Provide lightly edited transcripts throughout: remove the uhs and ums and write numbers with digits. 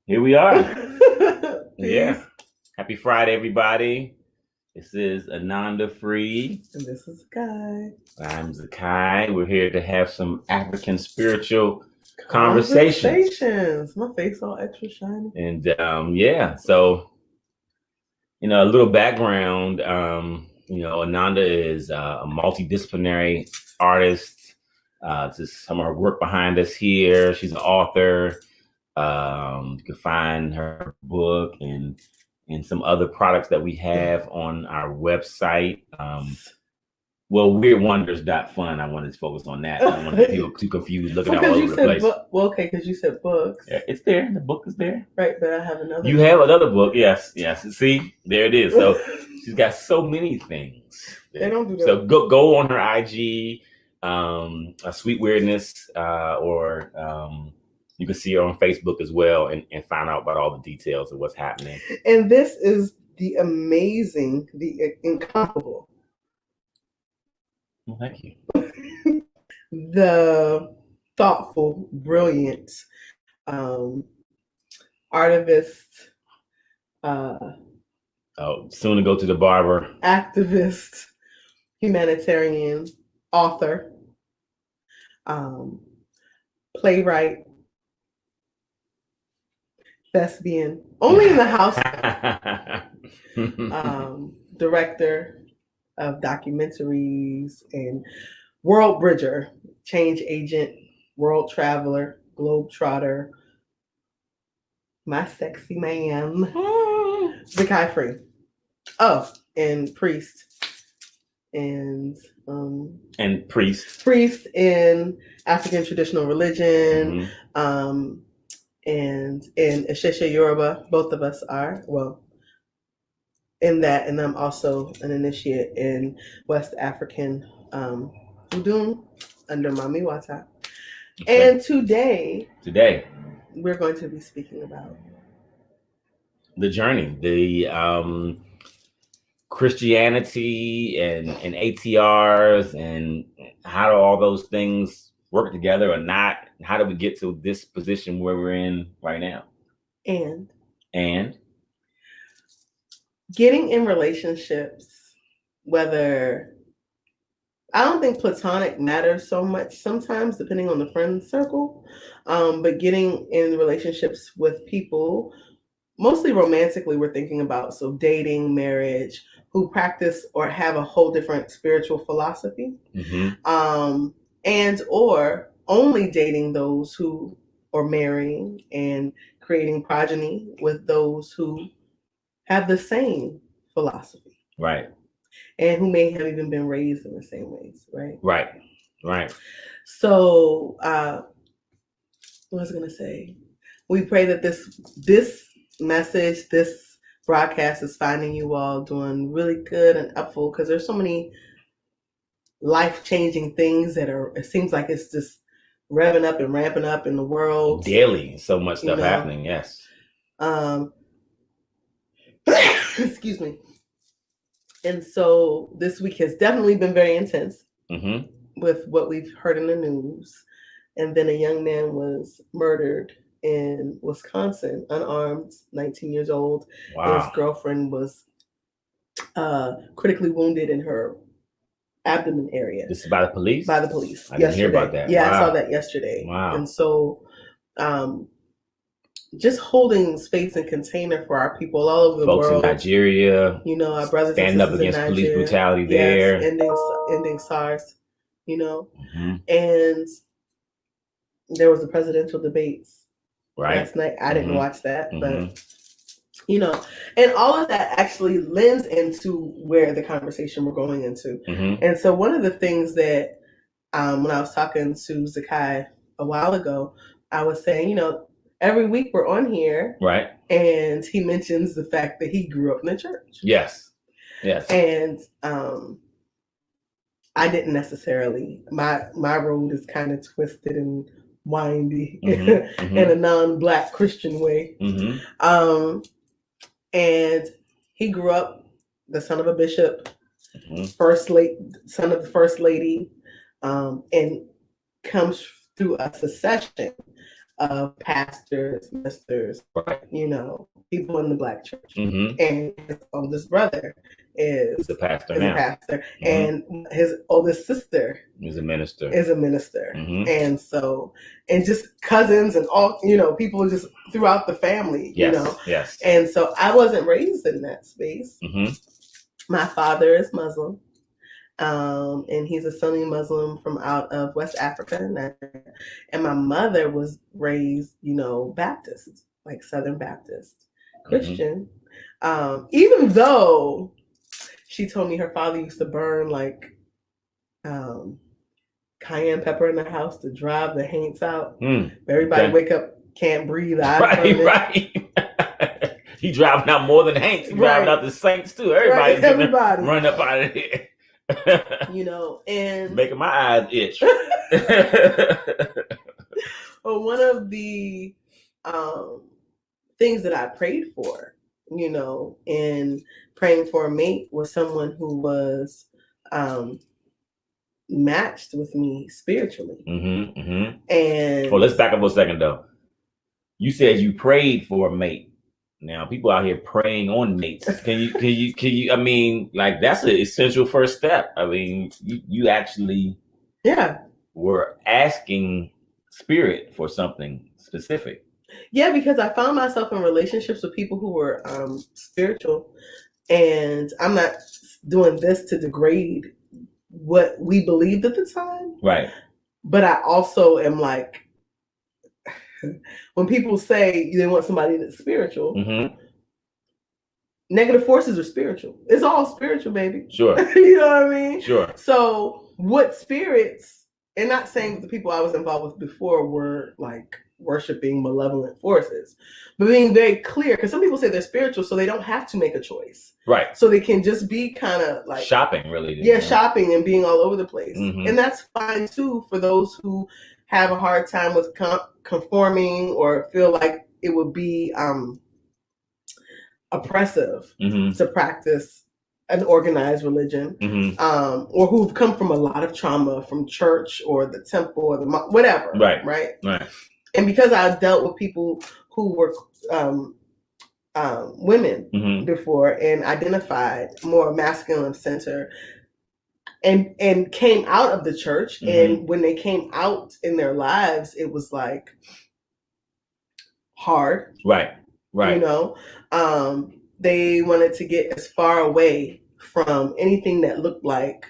Here we are. Yeah. Happy Friday, everybody. This is Ananda Free. And this is Zakai. I'm Zakai. We're here to have some African spiritual conversations. My face all extra shiny. And so, a little background. Ananda is a multidisciplinary artist. Just some of her work behind us here. She's an author. You can find her book and some other products that we have on our website. WeirdWonders.fun. I wanted to focus on that. I don't want people too confused looking all over the place. Because you said books. Yeah, it's there. The book is there. Right, but I have another. You have another book. Yes. See, there it is. So she's got so many things. They don't do that. So go on her IG, Sweet Weirdness, or you can see her on Facebook as well and find out about all the details of what's happening. And this is the amazing, the incomparable. Well, thank you. The thoughtful, brilliant artivist. Soon to go to the barber. Activist, humanitarian, author, playwright, thespian, only in the house, director of documentaries and world bridger, change agent, world traveler, globe trotter, my sexy man, Zakai Free. Oh, and priest. And priest in African traditional religion, and in Asheshe Yoruba. Both of us are, well, in that, and I'm also an initiate in West African Udum under Mami Wata. Okay. And today we're going to be speaking about the journey, the Christianity and ATRs, and how do all those things work together or not? How do we get to this position where we're in right now? And getting in relationships, whether, I don't think platonic matters so much sometimes, depending on the friend circle, but getting in relationships with people, mostly romantically, we're thinking about, so dating, marriage, who practice or have a whole different spiritual philosophy, and or only dating those who are marrying and creating progeny with those who have the same philosophy, right, and who may have even been raised in the same ways, right. So what was I going to say? We pray that this message, this broadcast is finding you all doing really good and helpful, because there's so many life-changing things that it seems like it's just revving up and ramping up in the world daily. So much stuff happening. Yes. Excuse me. And so this week has definitely been very intense with what we've heard in the news. And then a young man was murdered in Wisconsin, unarmed, 19 years old. Wow. And his girlfriend was critically wounded in her abdomen area. This is by the police? By the police. I didn't hear about that. Yeah, wow. I saw that yesterday. Wow. And so just holding space and container for our people all over the world. Folks in Nigeria. Our brothers standing up against police brutality there. Ending SARS, And there was a presidential debates last night. I didn't watch that, but and all of that actually lends into where the conversation we're going into. And so one of the things that when I was talking to Zakai a while ago, I was saying, every week we're on here, right? And he mentions the fact that he grew up in the church. Yes. And I didn't necessarily. My road is kind of twisted and windy in a non-Black Christian way. And he grew up the son of a bishop, Mm-hmm. son of the first lady, and comes through a succession of pastors, ministers, Right. people in the Black church. Mm-hmm. And his oldest brother is a pastor a now. pastor, Mhm. and his oldest sister He's a minister. is a minister. Mhm. And so, and just cousins and all, people just throughout the family, Yes. Yes. And so I wasn't raised in that space. Mhm. My father is Muslim. And he's a Sunni Muslim from out of West Africa. And my mother was raised, Baptist, like Southern Baptist Christian. Even though she told me her father used to burn like cayenne pepper in the house to drive the haints out. Everybody wake up, can't breathe. Right. He driving out more than Hanks. He driving out the saints too. Everybody run up out of here. And making my eyes itch. Well, one of the things that I prayed for, in praying for a mate, was someone who was matched with me spiritually. Mm-hmm, mm-hmm. And let's back up for a second though. You said you prayed for a mate. Now people out here praying on mates. Can you? I mean, like that's an essential first step. I mean, you actually were asking spirit for something specific. Yeah, because I found myself in relationships with people who were spiritual, and I'm not doing this to degrade what we believed at the time. Right. But I also am like, when people say they want somebody that's spiritual, negative forces are spiritual. It's all spiritual, baby. Sure. You know what I mean? Sure. So what spirits, and not saying the people I was involved with before were like worshiping malevolent forces, but being very clear, because some people say they're spiritual, so they don't have to make a choice. Right. So they can just be kind of like shopping, really. Yeah, shopping and being all over the place. And that's fine too for those who have a hard time with conforming or feel like it would be oppressive to practice an organized religion, or who've come from a lot of trauma from church or the temple or the whatever. Right. And because I dealt with people who were women before and identified more masculine center, and came out of the church, and when they came out in their lives, it was like hard. Right. They wanted to get as far away from anything that looked like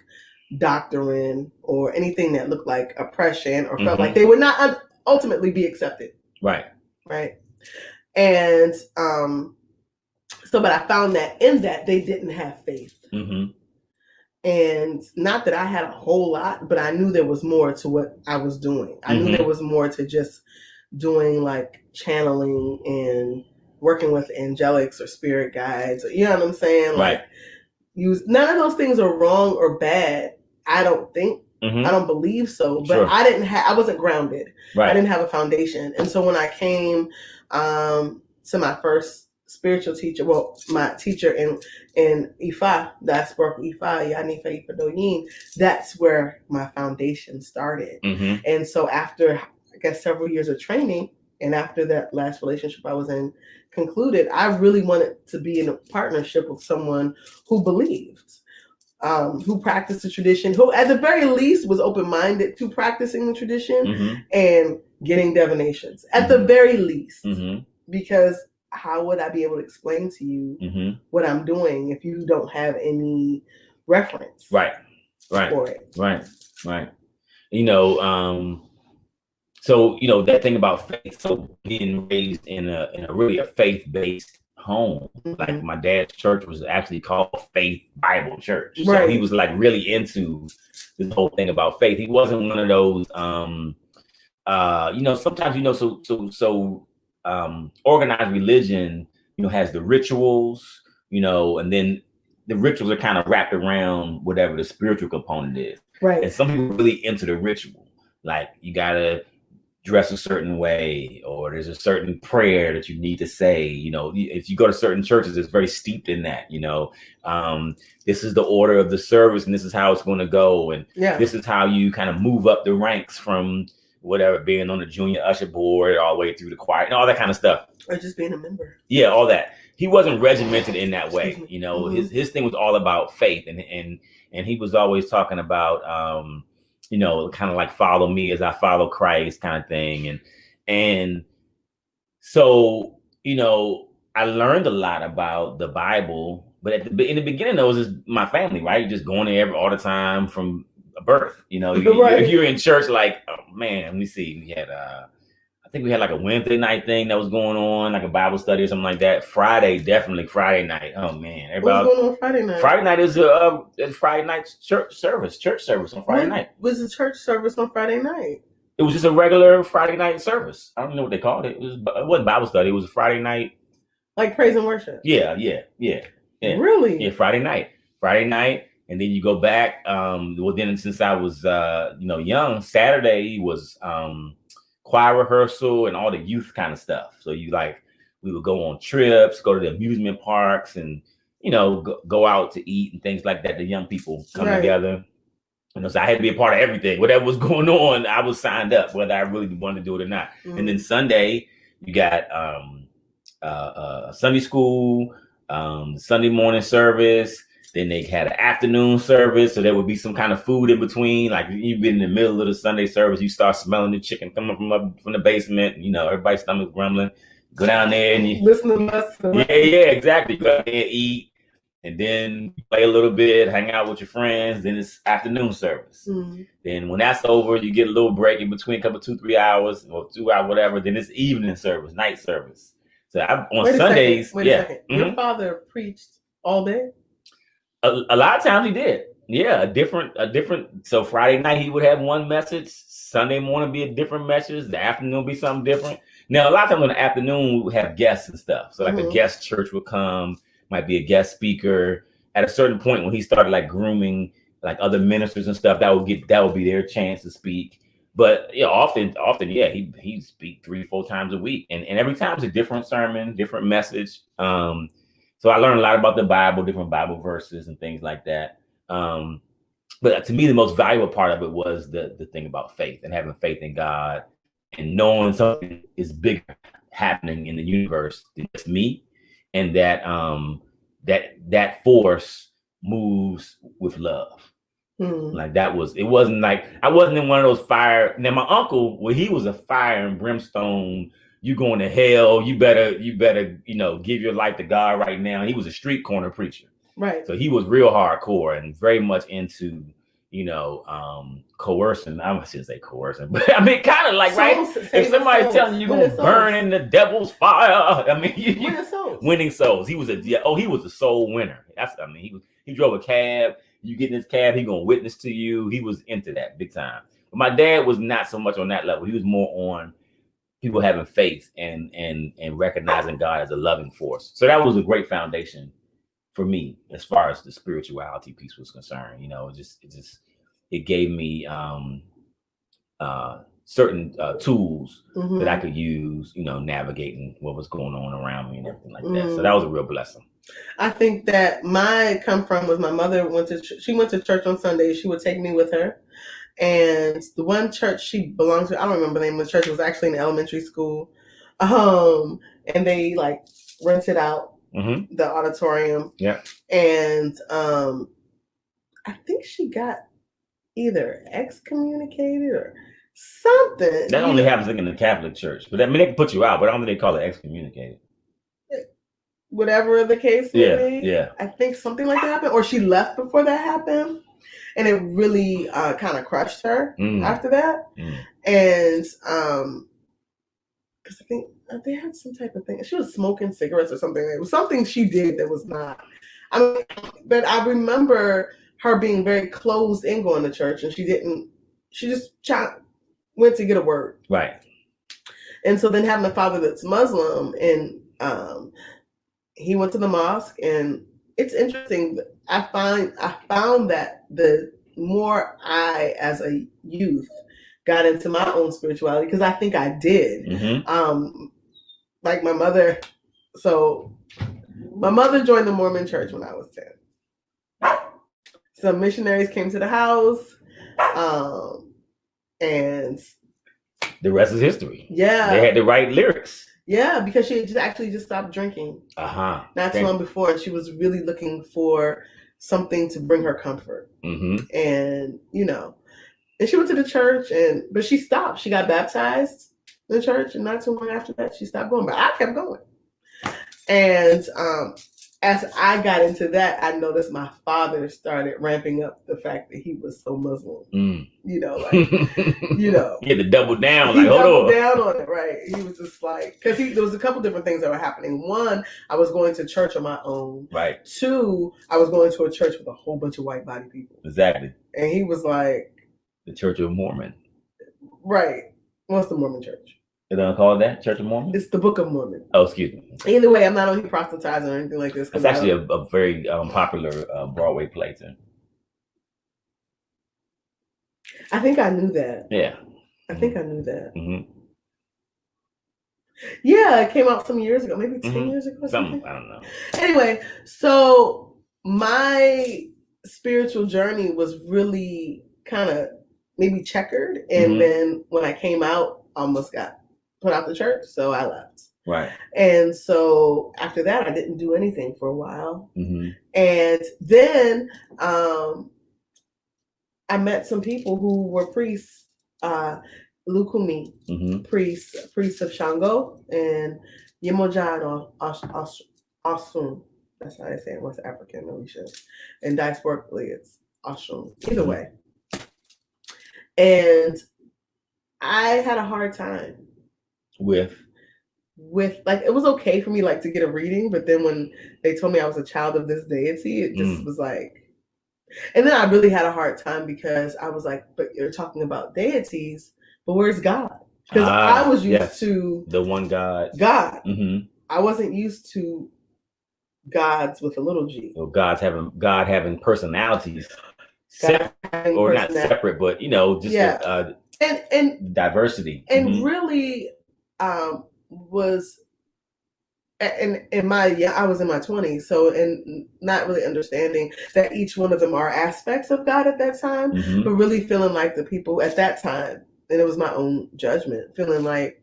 doctrine or anything that looked like oppression, or felt like they would not ultimately be accepted. Right. And but I found that in that they didn't have faith. And not that I had a whole lot, but I knew there was more to what I was doing. I knew there was more to just doing like channeling and working with angelics or spirit guides, or, you know what I'm saying? Like, none of those things are wrong or bad. I don't think. I don't believe so. But I wasn't grounded. I didn't have a foundation. And so when I came to my first spiritual teacher, my teacher in Ifa, that I spoke Ifa, Yanifa Ifa Doyin, that's where my foundation started. And so after, I guess, several years of training, and after that last relationship I was in concluded, I really wanted to be in a partnership with someone who believed, who practiced the tradition, who at the very least was open-minded to practicing the tradition and getting divinations, at the very least. Because how would I be able to explain to you what I'm doing if you don't have any reference? For it. Right. So that thing about faith. So being raised in a really a faith-based home, like my dad's church was actually called Faith Bible Church. So he was like really into this whole thing about faith. He wasn't one of those sometimes organized religion has the rituals, and then the rituals are kind of wrapped around whatever the spiritual component is. And some people really into the ritual, like you gotta dress a certain way, or there's a certain prayer that you need to say. If you go to certain churches, it's very steeped in that. This is the order of the service, and this is how it's going to go, and this is how you kind of move up the ranks from whatever, being on the junior usher board all the way through the choir and all that kind of stuff, or just being a member. Yeah, all that. He wasn't regimented in that way. His thing was all about faith, and he was always talking about kind of like follow me as I follow Christ kind of thing. And so, I learned a lot about the Bible, but in the beginning, it was just my family, right? Just going there all the time from birth. If you're in church, like, oh man, let me see. We had I think we had like a Wednesday night thing that was going on, like a Bible study or something like that. Definitely Friday night. Oh man, everybody. What's going on Friday night? Friday night is a Friday night church service on Friday night. Was the church service on Friday night? It was just a regular Friday night service. I don't know what they called it. It wasn't Bible study. It was a Friday night, like praise and worship. Yeah. Really? Yeah, Friday night, and then you go back. Then since I was young, Saturday was choir rehearsal and all the youth kind of stuff. So we would go on trips, go to the amusement parks, and go out to eat and things like that. The young people come together. So I had to be a part of everything. Whatever was going on, I was signed up, whether I really wanted to do it or not. Mm-hmm. And then Sunday, you got Sunday school, Sunday morning service. Then they had an afternoon service, so there would be some kind of food in between. Like you've been in the middle of the Sunday service, you start smelling the chicken coming from the basement. Everybody's stomach grumbling. Go down there and you listen to us. Yeah, exactly. Go out there, eat, and then play a little bit, hang out with your friends. Then it's afternoon service. Mm-hmm. Then when that's over, you get a little break in between, a couple 2-3 hours or 2 hours, whatever. Then it's evening service, night service. So on Sundays, Wait a second. Mm-hmm. Your father preached all day? A lot of times he did. Yeah, a different. So Friday night he would have one message. Sunday morning be a different message. The afternoon be something different. Now a lot of times in the afternoon we would have guests and stuff. So like a guest church would come, might be a guest speaker. At a certain point when he started like grooming like other ministers and stuff, that would be their chance to speak. But often, he speak 3-4 times a week, and every time it's a different sermon, different message. So I learned a lot about the Bible, different Bible verses and things like that. But to me, the most valuable part of it was the thing about faith and having faith in God and knowing something is bigger happening in the universe than just me, and that that force moves with love. Like it wasn't like I wasn't in one of those fire. Now my uncle, well, he was a fire and brimstone. You going to hell? You better, give your life to God right now. He was a street corner preacher, right? So he was real hardcore and very much into, coercing. I shouldn't say coercing, but I mean, kind of like, so, right? If somebody's telling you you're gonna burn in the devil's fire, I mean, winning souls. He was a soul winner. He drove a cab. You get in his cab, he gonna witness to you. He was into that big time. But my dad was not so much on that level. He was more on people having faith and recognizing God as a loving force. So that was a great foundation for me as far as the spirituality piece was concerned. It gave me certain tools that I could use, navigating what was going on around me and everything like that. So that was a real blessing. I think that my come from was my mother went to church on Sundays. She would take me with her. And the one church she belonged to, I don't remember the name of the church, it was actually in elementary school. And they like rented out the auditorium. Yeah. And I think she got either excommunicated or something. That only happens in the Catholic Church. But they can put you out, but I don't think they call it excommunicated. Whatever the case may be. Yeah. I think something like that happened. Or she left before that happened. And it really kind of crushed her after that. And because I think they had some type of thing. She was smoking cigarettes or something. It was something she did that was not. But I remember her being very closed in going to church, and she just went to get a word. Right. And so then having a father that's Muslim, and he went to the mosque, and it's interesting. I found that the more I, as a youth, got into my own spirituality, because I think I did. Like my mother, so my mother joined the Mormon church when I was 10. Some missionaries came to the house, and the rest is history. Yeah. They had the right lyrics. Yeah, because she had just stopped drinking. Not too long before, and she was really looking for something to bring her comfort. And, and she went to the church, but she stopped. She got baptized in the church, and not too long after that, she stopped going. But I kept going. And as I got into that, I noticed my father started ramping up the fact that he was so Muslim. He had to double down. He doubled down on it, right? He was just like, because there was a couple different things that were happening. One, I was going to church on my own. Right. Two, I was going to a church with a whole bunch of white body people. Exactly. And he was like, the Church of Mormon. Right. What's the Mormon church? They don't call it that? Church of Mormon? It's the Book of Mormon. Oh, excuse me. Either way, I'm not on here proselytizing or anything like this. It's actually a very popular Broadway play, too. I think I knew that. Yeah. I think I knew that. Yeah, it came out some years ago, maybe 10 years ago. Something, I don't know. Anyway, so my spiritual journey was really kind of maybe checkered. And then when I came out, I almost got put out the church, so I left. Right. And so after that, I didn't do anything for a while. And then I met some people who were priests, Lukumi, priests of Shango, and Yemoja and Osun. That's how they say it in West African, Alicia. And Dice Berkeley, it's Osun. Either way. And I had a hard time with like, it was okay for me like to get a reading, but then when they told me I was a child of this deity, it just was like, and then I really had a hard time because I was like, but you're talking about deities, but where's God? Because I was used to the one God. I wasn't used to gods with a little g. Well, God having personalities, not separate, but just and diversity, and really was. And I was in my 20s, so and not really understanding that each one of them are aspects of God at that time, but really feeling like the people at that time, and it was my own judgment, feeling like,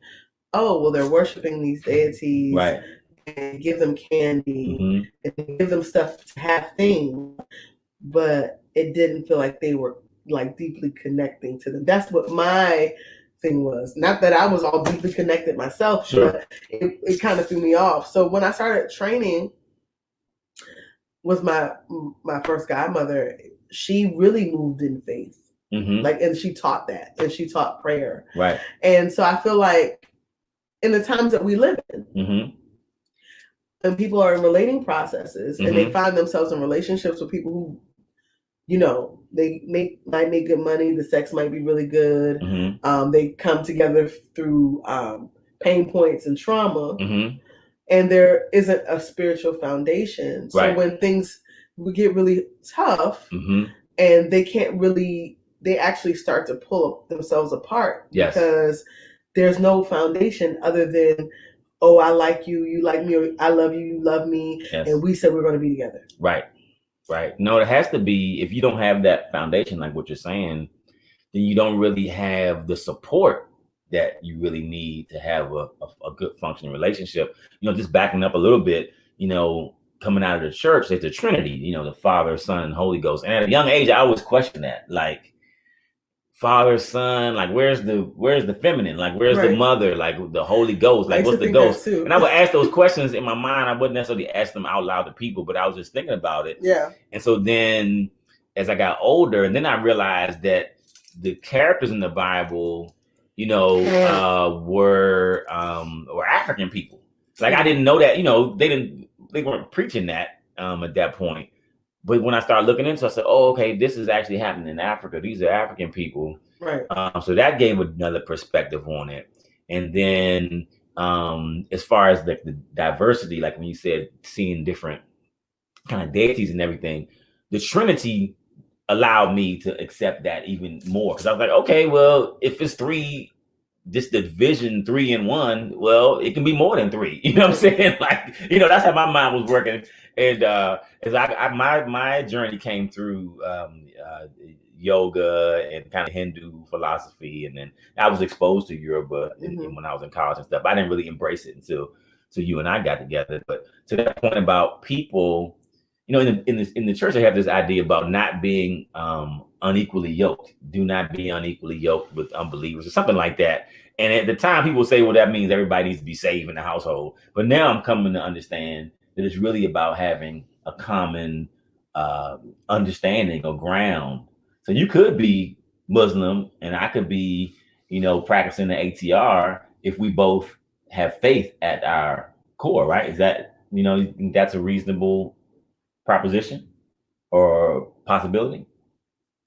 oh, well, they're worshiping these deities, right? And give them candy and give them stuff to have things, but it didn't feel like they were like deeply connecting to them. That's what my thing was. Not that I was all deeply connected myself, but it kind of threw me off. So when I started training with my first godmother, she really moved in faith. Like, and she taught that, and she taught prayer. Right. And so I feel like in the times that we live in, and people are in relating processes, and they find themselves in relationships with people who, they might make good money. The sex might be really good. They come together through pain points and trauma, and there isn't a spiritual foundation. So when things get really tough, and they actually start to pull themselves apart because there's no foundation other than, oh, I like you, you like me, or I love you, you love me, and we said we're going to be together. Right. Right. No, it has to be, if you don't have that foundation, like what you're saying, then you don't really have the support that you really need to have a good functioning relationship. Just backing up a little bit, coming out of the church, there's the Trinity, the Father, Son, and Holy Ghost. And at a young age, I always question that, like, Father, Son, like, where's the feminine? Like, where's the mother? Like, the Holy Ghost? Like, what's the ghost? And I would ask those questions in my mind. I wouldn't necessarily ask them out loud to people, but I was just thinking about it. Yeah. And so then, as I got older, and then I realized that the characters in the Bible, were African people. Like, I didn't know that. They weren't preaching that at that point. But when I started looking into it, I said, oh, okay, this is actually happening in Africa. These are African people. Right. So that gave another perspective on it. And then as far as the diversity, like when you said seeing different kind of deities and everything, the Trinity allowed me to accept that even more, because I was like, okay, well, if it's three, just the division 3 and 1, well, it can be more than 3. You know what I'm saying? Like, that's how my mind was working. And as my journey came through yoga and kind of Hindu philosophy, and then I was exposed to yoga when I was in college and stuff. I didn't really embrace it until you and I got together. But to that point about people, in the church, they have this idea about not being unequally yoked. Do not be unequally yoked with unbelievers, or something like that. And at the time, people say, well, that means everybody needs to be saved in the household. But now I'm coming to understand that it's really about having a common understanding or ground. So you could be Muslim and I could be, practicing the ATR if we both have faith at our core, right? Is that, you think that's a reasonable proposition or possibility?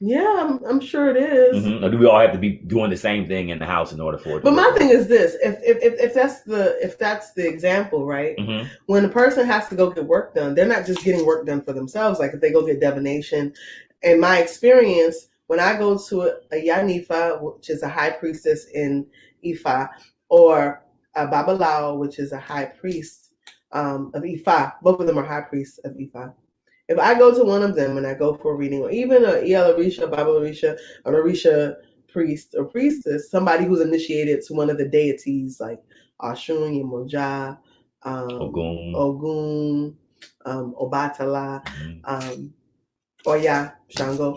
Yeah, I'm sure it is. Or do we all have to be doing the same thing in the house in order for it to But work? my thing is this: if that's the example, right? When a person has to go get work done, they're not just getting work done for themselves. Like if they go get divination, in my experience, when I go to a Yanifa, which is a high priestess in Ifa, or a Babalawo, which is a high priest of Ifa, both of them are high priests of Ifa. If I go to one of them and I go for a reading, or even a Iyala Orisha, Bible Orisha, an Orisha priest or priestess, somebody who's initiated to one of the deities like Ashun, Yemoja, Ogun, Obatala, Oya, Shango.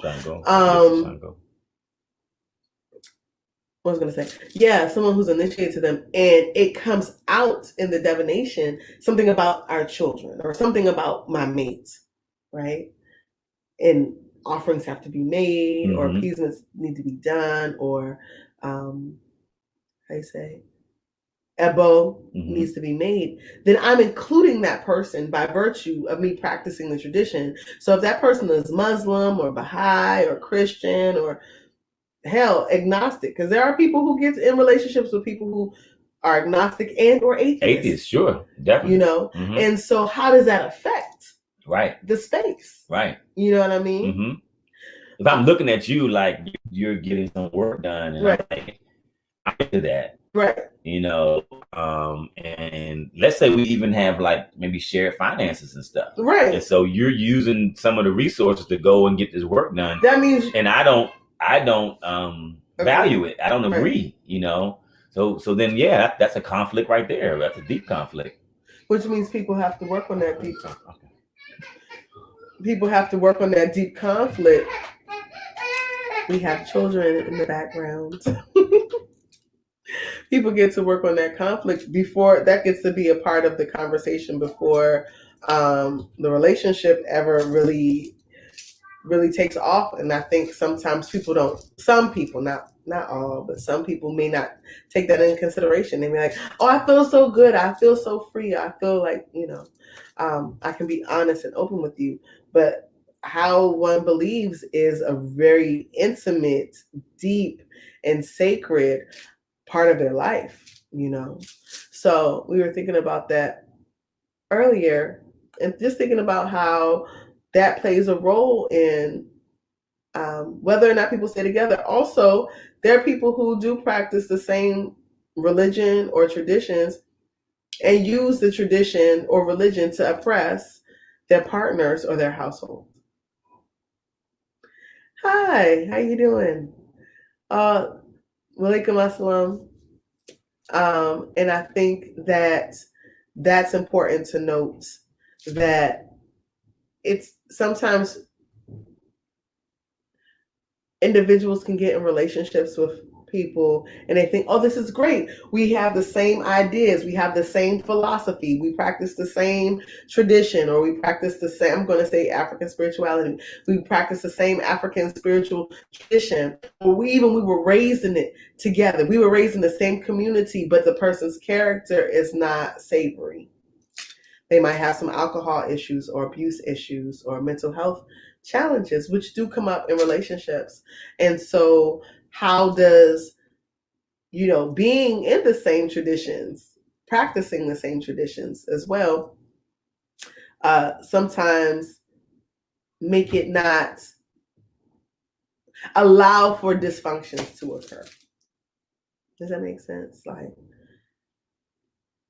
What was I going to say? Yeah, someone who's initiated to them, and it comes out in the divination, something about our children or something about my mates, right? And offerings have to be made, or appeasements need to be done, or how you say, Ebo needs to be made, then I'm including that person by virtue of me practicing the tradition. So if that person is Muslim or Baha'i or Christian or hell, agnostic, because there are people who get in relationships with people who are agnostic and or atheists. Sure, definitely. And so how does that affect the space? Right. You know what I mean? If I'm looking at you like you're getting some work done, and I'm like, I'm into that. Right. And let's say we even have like maybe shared finances and stuff. Right. And so you're using some of the resources to go and get this work done. That means, and I don't value it. I don't agree, So then, yeah, that's a conflict right there. That's a deep conflict. Which means people have to work on that deep. People have to work on that deep conflict. We have children in the background. People get to work on that conflict before that gets to be a part of the conversation before the relationship ever really takes off. And I think sometimes some people, not all, but some people may not take that into consideration. They be like, oh, I feel so good. I feel so free. I feel like, I can be honest and open with you. But how one believes is a very intimate, deep, and sacred part of their life, So we were thinking about that earlier, and just thinking about how that plays a role in whether or not people stay together. Also, there are people who do practice the same religion or traditions and use the tradition or religion to oppress their partners or their household. Hi, how you doing? Walaikum assalam. And I think that that's important to note, that it's sometimes individuals can get in relationships with people and they think, oh, this is great. We have the same ideas. We have the same philosophy. We practice the same tradition, or we practice the same, I'm going to say African spirituality. We practice the same African spiritual tradition. Or we were raised in it together. We were raised in the same community, but the person's character is not savory. They might have some alcohol issues or abuse issues or mental health challenges, which do come up in relationships. And so how does, being in the same traditions, practicing the same traditions as well, sometimes make it not allow for dysfunctions to occur. Does that make sense? Like,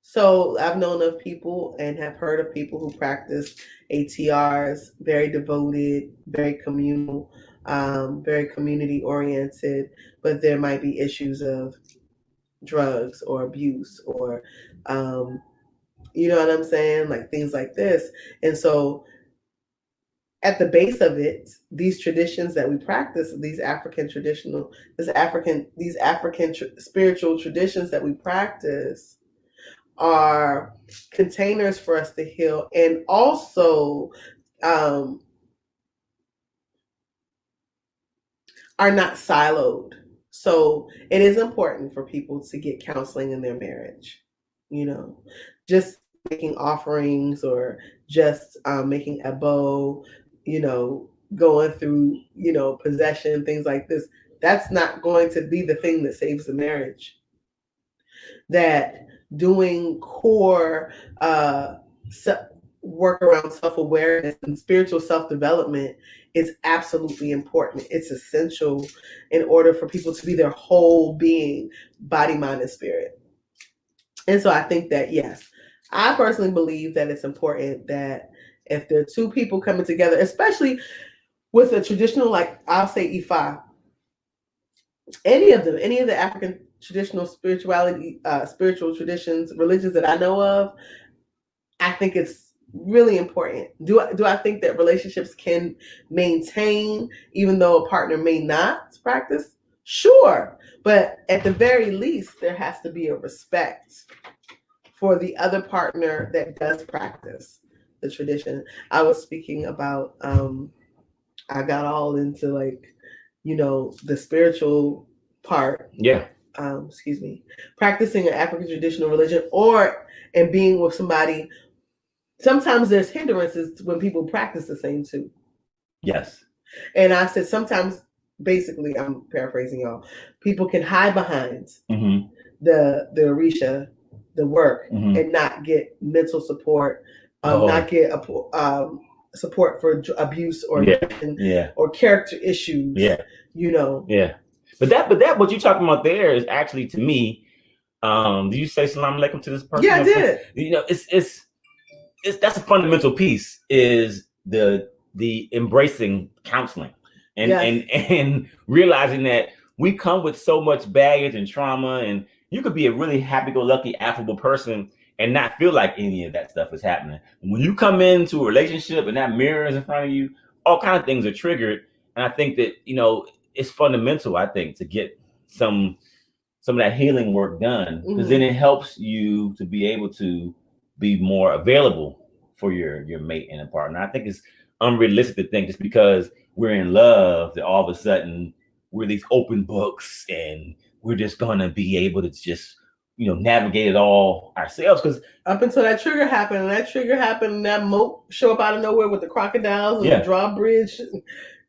so I've known of people and have heard of people who practice ATRs, very devoted, very communal, very community oriented, but there might be issues of drugs or abuse or, you know what I'm saying? Like things like this. And so at the base of it, these traditions that we practice, these African spiritual traditions that we practice are containers for us to heal, and also are not siloed. So it is important for people to get counseling in their marriage. You know, just making offerings or just making ebo, you know, going through, you know, possession, things like this. That's not going to be the thing that saves the marriage. That doing core work around self-awareness and spiritual self-development is absolutely important. It's essential in order for people to be their whole being, body, mind, and spirit. And so I think that, yes, I personally believe that it's important that if there are two people coming together, especially with a traditional, like I'll say Ifa, any of the African traditional spiritual traditions, religions that I know of, I think it's really important. Do I think that relationships can maintain even though a partner may not practice? Sure. But at the very least, there has to be a respect for the other partner that does practice the tradition. I was speaking about, I got all into like, you know, the spiritual part. Yeah. Practicing an African traditional religion and being with somebody. Sometimes there's hindrances when people practice the same too. Yes. And I said sometimes, basically, I'm paraphrasing y'all, people can hide behind the Orisha, the work, and not get mental support, not get support for abuse or or character issues. Yeah. You know. Yeah. But that what you're talking about there is actually, to me, did you say salam alaikum to this person? Yeah, I did. You know, it's that's a fundamental piece, is the embracing counseling and realizing that we come with so much baggage and trauma, and you could be a really happy-go-lucky, affable person and not feel like any of that stuff is happening. When you come into a relationship and that mirror is in front of you, all kinds of things are triggered. And I think that, you know, it's fundamental, I think, to get some of that healing work done, because then it helps you to be able to be more available for your mate and a partner. I think it's unrealistic to think just because we're in love that all of a sudden we're these open books and we're just gonna be able to just, you know, navigate it all ourselves. Because up until that trigger happened, and that moat show up out of nowhere with the crocodiles and the drawbridge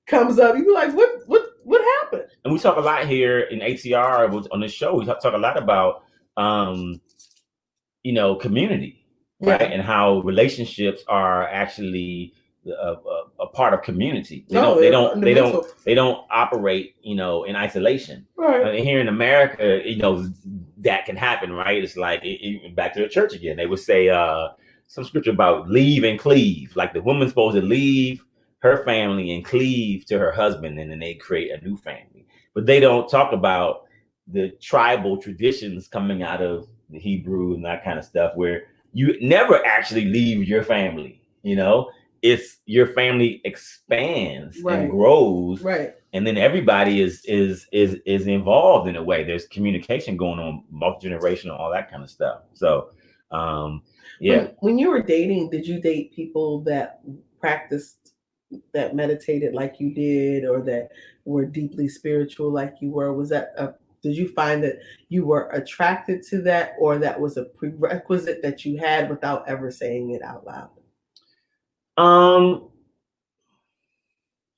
comes up, you be like, what happened? And we talk a lot here in ATR on this show. We talk a lot about you know, community, right? And how relationships are actually a part of community. They don't operate, you know, in isolation. Right. And here in America, you know, that can happen, right? It's like back to the church again. They would say some scripture about leave and cleave. Like the woman's supposed to leave her family and cleave to her husband, and then they create a new family. But they don't talk about the tribal traditions coming out of the Hebrew and that kind of stuff, where you never actually leave your family. You know, it's your family expands and grows, and then everybody is involved in a way. There's communication going on, multi-generational, all that kind of stuff. So, When you were dating, did you date people that practiced, that meditated like you did, or that were deeply spiritual like you were? Was that did you find that you were attracted to that, or that was a prerequisite that you had without ever saying it out loud? I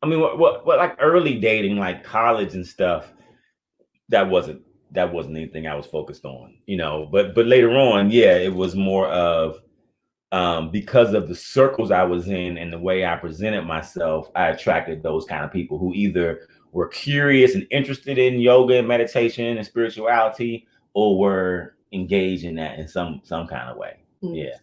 mean, what like early dating, like college and stuff, that wasn't anything I was focused on, you know. But later on, yeah, it was more of because of the circles I was in and the way I presented myself, I attracted those kind of people who either were curious and interested in yoga and meditation and spirituality, or were engaged in that in some kind of way. Yeah.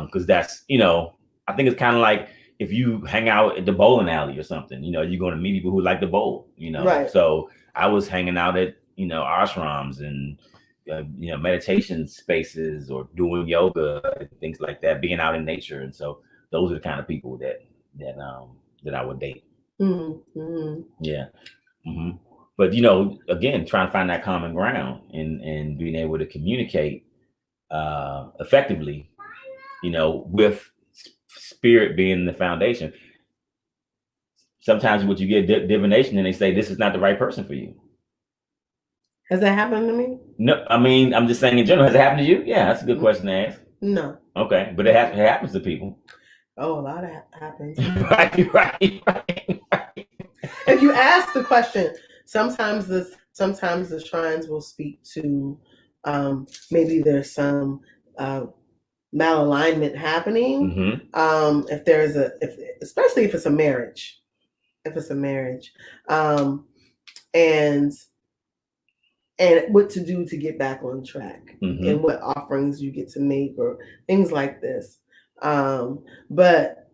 Because that's, I think it's kind of like if you hang out at the bowling alley or something, you're going to meet people who like to bowl. Right. So I was hanging out at ashrams and meditation spaces or doing yoga and things like that, being out in nature. And so those are the kind of people that I would date. Yeah. But again, trying to find that common ground and being able to communicate effectively, with spirit being the foundation. Sometimes what you get divination and they say this is not the right person for you. Has that happened to me? No, I mean, I'm just saying in general. Has it happened to you? Yeah, that's a good question to ask. No. Okay, but it happens to people. Oh, a lot of happens. Right. If you ask the question, sometimes the shrines will speak to maybe there's some malalignment happening. If there's especially if it's a marriage, and what to do to get back on track, and what offerings you get to make or things like this. But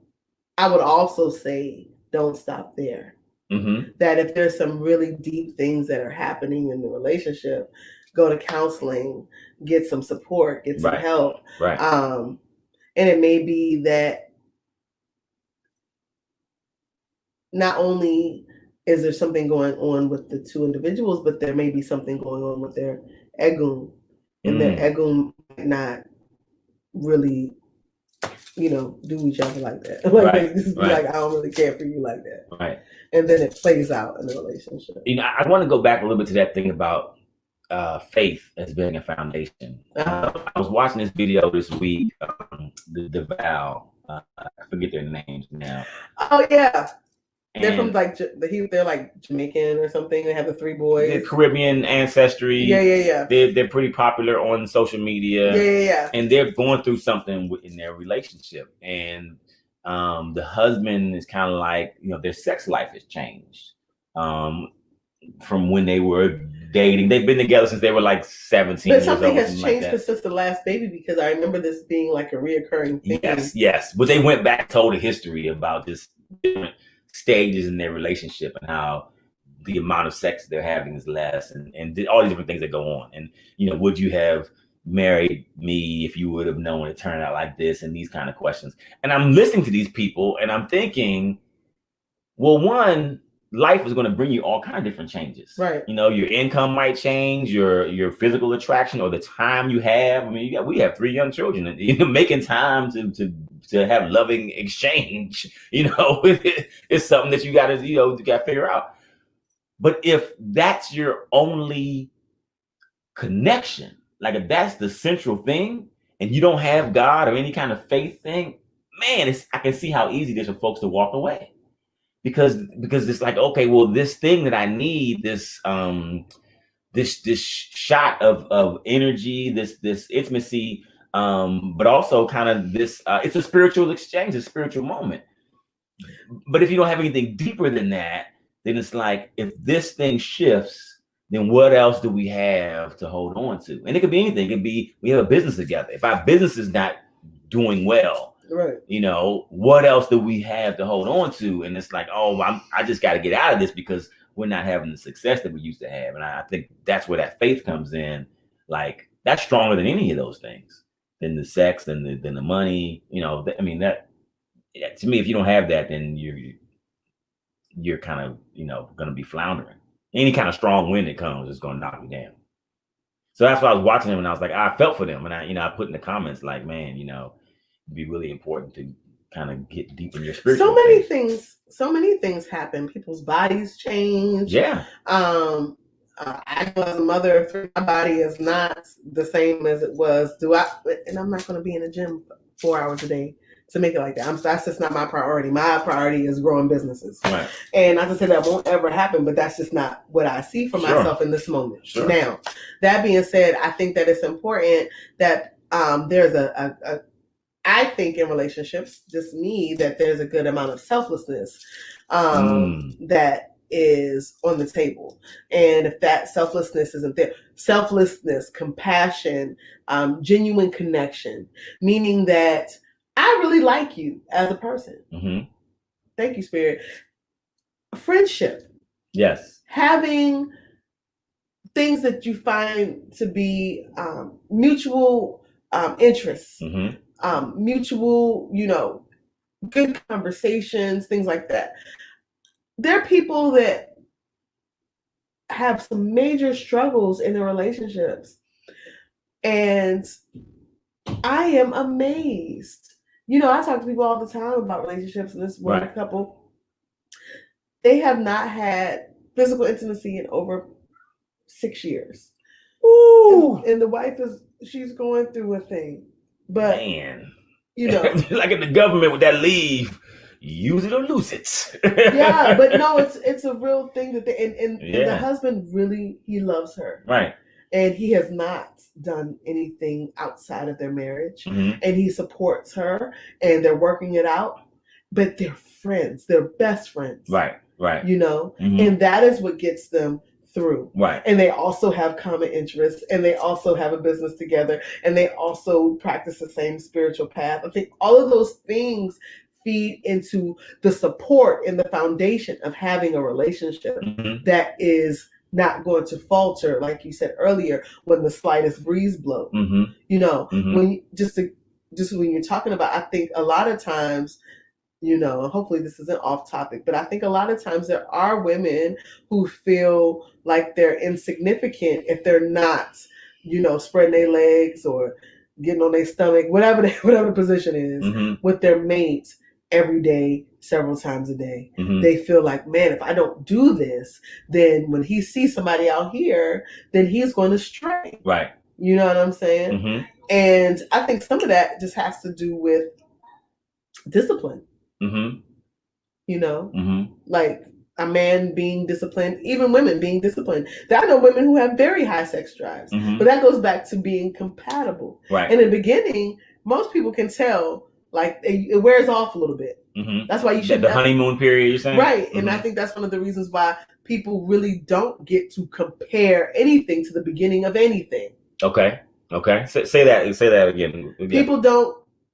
I would also say don't stop there. That if there's some really deep things that are happening in the relationship, go to counseling, get some support, get some help. Right. And it may be that not only is there something going on with the two individuals, but there may be something going on with their egum, and their egum might not really, do each other like that. Like just be like, I don't really care for you like that. Right. And then it plays out in the relationship. I want to go back a little bit to that thing about faith as being a foundation. I was watching this video this week, the Vow. I forget their names now. Oh yeah. They're from they're like Jamaican or something. They have the 3 boys. They're Caribbean ancestry. Yeah. They're pretty popular on social media. Yeah. And they're going through something in their relationship, and the husband is kind of like, their sex life has changed from when they were dating. They've been together since they were like 17. But something has changed since the last baby, because I remember this being like a reoccurring thing. Yes. But they went back, told a history about this different stages in their relationship and how the amount of sex they're having is less, and all these different things that go on. And would you have married me if you would have known it turned out like this, and these kind of questions. And I'm listening to these people and I'm thinking, well, one, life is going to bring you all kinds of different changes. Right. Your income might change, your physical attraction, or the time you have. I mean, we have 3 young children, and making time to have loving exchange, it's something that you got to figure out. But if that's your only connection, like if that's the central thing, and you don't have God or any kind of faith thing, man, I can see how easy it is for folks to walk away. Because it's like, okay, well, this thing that I need, this shot of energy, this intimacy, but also kind of this, it's a spiritual exchange, a spiritual moment. But if you don't have anything deeper than that, then it's like, if this thing shifts, then what else do we have to hold on to? And it could be anything. It could be, we have a business together. If our business is not doing well, right, what else do we have to hold on to? And it's like, oh, I just got to get out of this because we're not having the success that we used to have. And I think that's where that faith comes in. Like, that's stronger than any of those things, than the sex, than the money. I mean, that, to me, if you don't have that, then you're kind of, going to be floundering. Any kind of strong wind that comes is going to knock you down. So that's why I was watching them, and I was like, I felt for them. And I put in the comments like, man, it'd be really important to kind of get deep in your spiritual. So many things happen. People's bodies change. Yeah. I know as a mother, my body is not the same as it was. And I'm not going to be in the gym 4 hours a day to make it like that. That's just not my priority. My priority is growing businesses. Right. And not to say that won't ever happen, but that's just not what I see for myself in this moment. Sure. Now, that being said, I think that it's important that there's I think in relationships, just me, that there's a good amount of selflessness that is on the table. And if that selflessness isn't there, selflessness, compassion, genuine connection, meaning that I really like you as a person. Mm-hmm. Thank you, Spirit. Friendship. Yes. Having things that you find to be mutual interests, mutual, good conversations, things like that. There are people that have some major struggles in their relationships, and I am amazed. I talk to people all the time about relationships, and this one couple, they have not had physical intimacy in over 6 years. Ooh. And the wife she's going through a thing. But man, like in the government with that leave, use it or lose it. Yeah, but no, it's a real thing that and the husband really, he loves her. Right. And he has not done anything outside of their marriage. Mm-hmm. And he supports her and they're working it out. But they're friends. They're best friends. Right. Mm-hmm. And that is what gets them through. Right. And they also have common interests, and they also have a business together, and they also practice the same spiritual path. I think all of those things feed into the support and the foundation of having a relationship that is not going to falter, like you said earlier, when the slightest breeze blows. When just when you're talking about, I think a lot of times, hopefully this isn't off topic, but I think a lot of times there are women who feel like they're insignificant if they're not, spreading their legs or getting on their stomach, whatever the position is, with their mate every day, several times a day. They feel like, man, if I don't do this, then when he sees somebody out here, then he's going to stray. Right. You know what I'm saying? And I think some of that just has to do with discipline. Like a man being disciplined, even women being disciplined. I know women who have very high sex drives, but that goes back to being compatible. Right. In the beginning, most people can tell, like, it wears off a little bit. That's why you should the honeymoon period, you're saying? Right. And I think that's one of the reasons why people really don't get to compare anything to the beginning of anything. Okay. Say that again.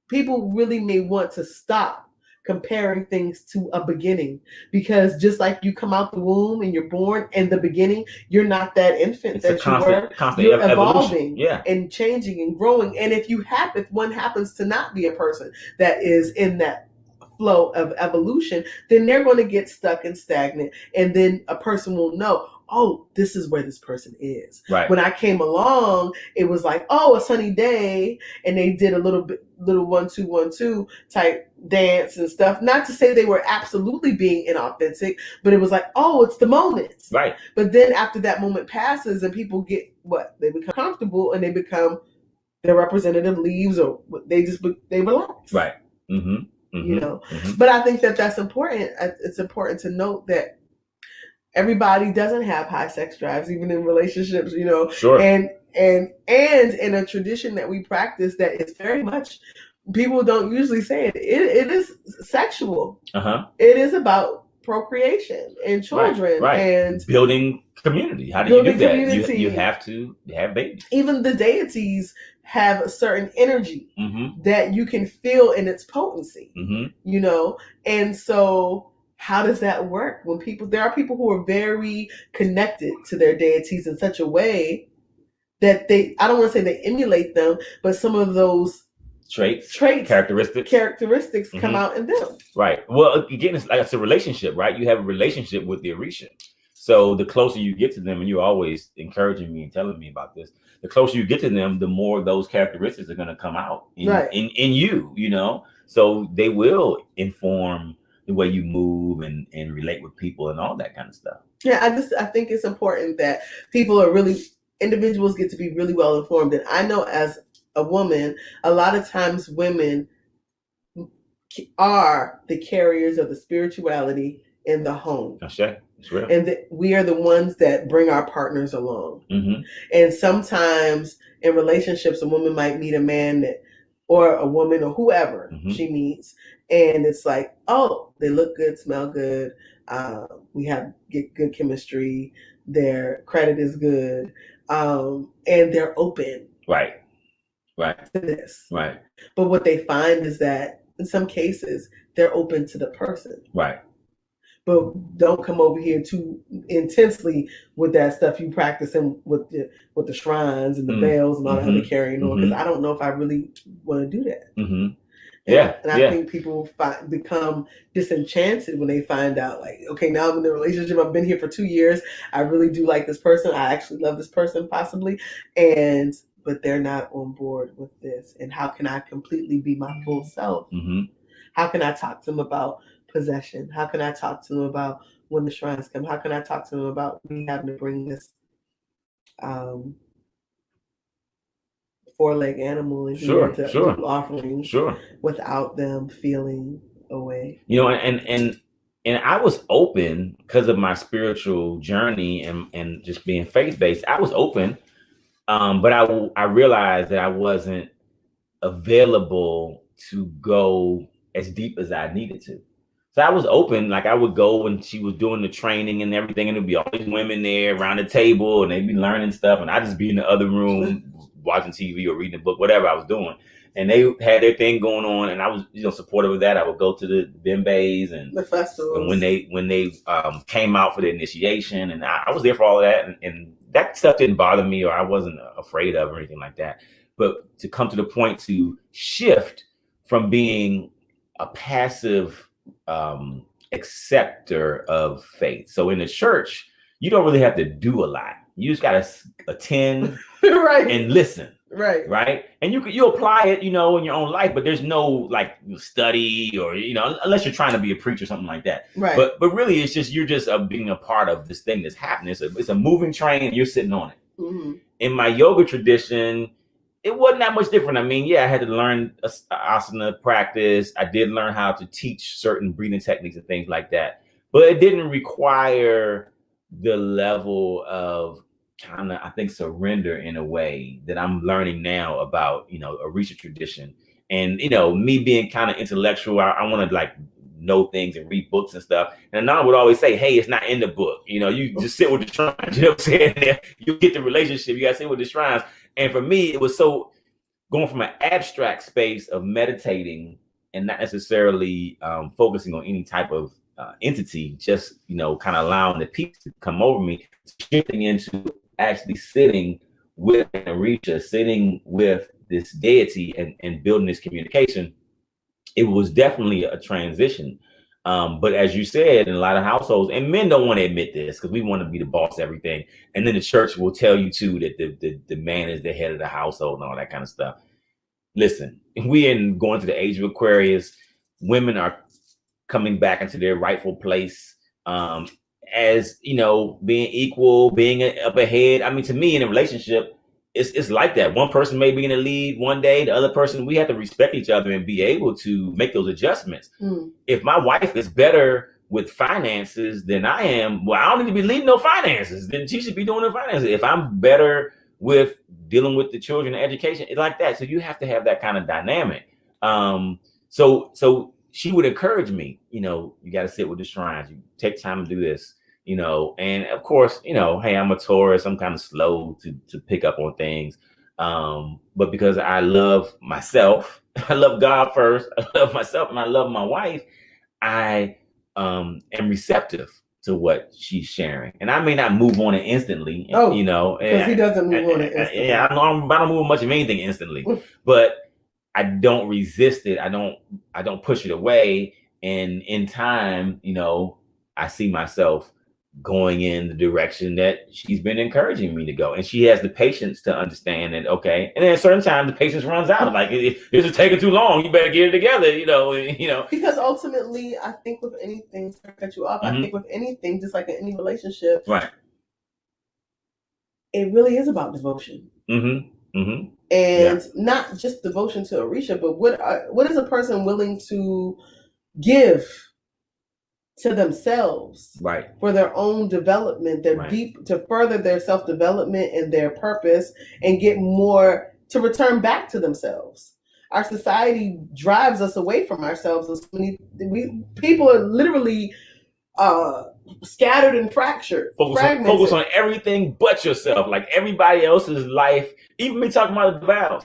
People really may want to stop comparing things to a beginning, because just like you come out the womb and you're born in the beginning, you're not that infant that you were. You're evolving and changing and growing. And if one happens to not be a person that is in that flow of evolution, then they're going to get stuck and stagnant. And then a person will know, oh, this is where this person is. Right. When I came along, it was like, oh, a sunny day, and they did a little 1-2-1-2 type dance and stuff. Not to say they were absolutely being inauthentic, but it was like, oh, it's the moment. Right. But then after that moment passes and people get they become comfortable and they become their representative leaves, or they relax. Right. But I think that's important. It's important to note that everybody doesn't have high sex drives, even in relationships, Sure. And in a tradition that we practice that is very much, people don't usually say it. It is sexual. It is about procreation and children. Right. And building community. How do you do that? You have to have babies. Even the deities have a certain energy that you can feel in its potency. And so how does that work when there are people who are very connected to their deities in such a way that I don't want to say they emulate them, but some of those traits, characteristics come out in them. Right. Well, again, it's a relationship, right? You have a relationship with the Orisha. So the closer you get to them, and you're always encouraging me and telling me about this, the closer you get to them, the more those characteristics are going to come out in you, So they will inform the way you move and relate with people and all that kind of stuff. Yeah, I think it's important that individuals get to be really well informed. And I know as a woman, a lot of times women are the carriers of the spirituality in the home. That's right. It's real. And we are the ones that bring our partners along. And sometimes in relationships, a woman might meet a man that or a woman or whoever Mhm. she meets, and it's like, oh, they look good, smell good, we get good chemistry, their credit is good, and they're open Right. to this. Right. But what they find is that in some cases they're open to the person. Right. But don't come over here too intensely with that stuff you practicing with the shrines and the bells and all that other carrying on, because I don't know if I really want to do that. Yeah, and I think people become disenchanted when they find out, like, okay, now I'm in a relationship. I've been here for 2 years. I really do like this person. I actually love this person, possibly, but they're not on board with this. And how can I completely be my full self? How can I talk to them about possession? How can I talk to them about when the shrines come? How can I talk to them about me having to bring this four-leg animal in here to do offerings without them feeling away? You know, and I was open because of my spiritual journey and just being faith-based. I was open, but I realized that I wasn't available to go as deep as I needed to. So I was open, like I would go when she was doing the training and everything, and there'd be all these women there around the table, and they'd be learning stuff, and I'd just be in the other room watching TV or reading a book, whatever I was doing. And they had their thing going on, and I was, supportive of that. I would go to the bimbays and the festivals, and when they came out for the initiation, and I was there for all of that, and that stuff didn't bother me, or I wasn't afraid of or anything like that. But to come to the point to shift from being a passive acceptor of faith. So in the church, you don't really have to do a lot. You just got to attend right, and listen. Right. And you apply it, in your own life, but there's no like study or, unless you're trying to be a preacher or something like that. Right. But really it's just, you're just being a part of this thing that's happening. It's a moving train and you're sitting on it. In my yoga tradition, it wasn't that much different. I mean, yeah, I had to learn asana practice. I did learn how to teach certain breathing techniques and things like that, but it didn't require the level of kind of, I think, surrender in a way that I'm learning now about, Orisha tradition. And, me being kind of intellectual, I want to like know things and read books and stuff. And Anand would always say, hey, it's not in the book. You just sit with the shrines. You know what I'm saying? You get the relationship. You got to sit with the shrines. And for me, it was so going from an abstract space of meditating and not necessarily focusing on any type of entity, just, kind of allowing the peace to come over me, shifting into actually sitting with Orisha, sitting with this deity and building this communication. It was definitely a transition. But as you said, in a lot of households, and men don't want to admit this because we want to be the boss of everything. And then the church will tell you too that the man is the head of the household and all that kind of stuff. Listen, we in going to the age of Aquarius, women are coming back into their rightful place, as being equal, being up ahead. I mean, to me, in a relationship, it's like that. One person may be in the lead one day, the other person, we have to respect each other and be able to make those adjustments. If my wife is better with finances than I am, well, I don't need to be leading no finances. Then she should be doing the finances. If I'm better with dealing with the children and education, it's like that. So you have to have that kind of dynamic. So she would encourage me, you got to sit with the shrines, you take time to do this. And of course, hey, I'm a Taurus. I'm kind of slow to pick up on things. But because I love myself, I love God first, I love myself, and I love my wife, I am receptive to what she's sharing. And I may not move on it instantly, because he doesn't move on it instantly. Yeah, I don't move much of anything instantly, but I don't resist it. I don't push it away. And in time, I see myself going in the direction that she's been encouraging me to go. And she has the patience to understand that, okay. And then at a certain time, the patience runs out. Like, if this is taking too long, you better get it together, Because ultimately, I think with anything, to cut you off, I think with anything, just like in any relationship, right, it really is about devotion. And not just devotion to Orisha, but what is a person willing to give to themselves, right, for their own development, to further their self-development and their purpose, and get more to return back to themselves. our society drives us away from ourselves. And so people are literally scattered and fractured. Focus on everything but yourself, like everybody else's life. Even me talking about the vows.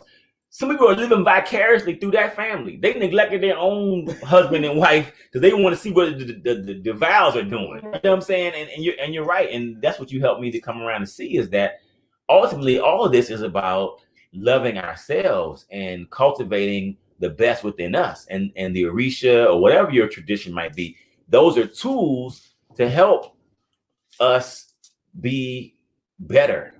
Some people are living vicariously through that family. They neglected their own husband and wife because they want to see what the vows are doing. You know what I'm saying? And you're right. And that's what you helped me to come around to see, is that ultimately all of this is about loving ourselves and cultivating the best within us. And the Orisha, or whatever your tradition might be, those are tools to help us be better,